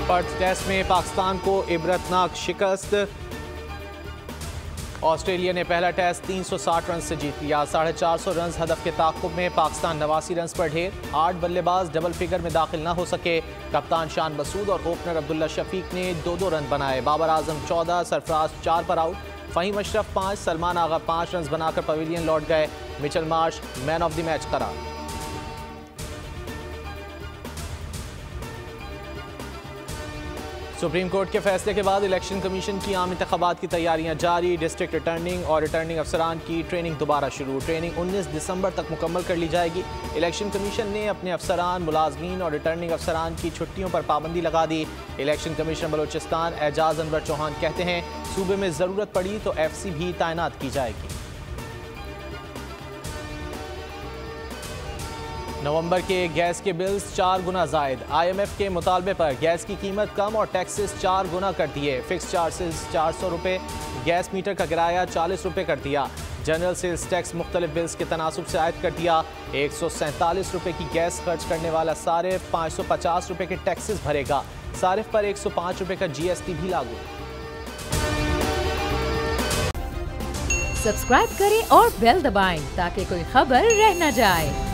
Perth test में पाकिस्तान को इबरतनाक शिकस्त। ऑस्ट्रेलिया ने पहला टेस्ट 360 रन से जीत लिया। 450 रन हदफ के ताक़ुब में पाकिस्तान 89 रन पर ढेर। 8 बल्लेबाज डबल फिगर में दाखिल न हो सके। कप्तान शान मसूद और ओपनर अब्दुल्ला शफीक ने 2-2 रन बनाए। बाबर आजम 14, सरफराज 4 पर आउट। फ़हीम अशरफ 5, सलमान आगा 5 रन बनाकर पवेलियन लौट गए। Mitchell Marsh man of the match करार। सुप्रीम कोर्ट के फैसले के बाद इलेक्शन कमीशन की आम इंतखाबात की तैयारियां जारी। डिस्ट्रिक्ट रिटर्निंग और रिटर्निंग अफसरान की ट्रेनिंग दोबारा शुरू। ट्रेनिंग 19 दिसंबर तक मुकम्मल कर ली जाएगी। इलेक्शन कमीशन ने अपने अफसरान, मुलाजमीन और रिटर्निंग अफसरान की छुट्टियों पर पाबंदी लगा दी। इलेक्शन कमीशन बलोचिस्तान एजाज अनवर चौहान कहते हैं सूबे में ज़रूरत पड़ी तो FC भी तैनात की जाएगी। नवंबर के गैस के बिल्स 4 गुना जायद। IMF के मुतालबे पर गैस की कीमत कम और टैक्सेस 4 गुना कर दिए। फिक्स चार्जेस 400 रुपये, गैस मीटर का किराया 40 रुपये कर दिया। जनरल सेल्स टैक्स मुख्तलिफ बिल्स के तनासुब से आयद कर दिया। 147 रुपये की गैस खर्च करने वाला सारिफ 550 रुपये के टैक्सेस भरेगा। सारिफ पर 105 रुपये का GST भी लागू। सब्सक्राइब करें और बेल दबाएं ताकि कोई खबर रह न जाए।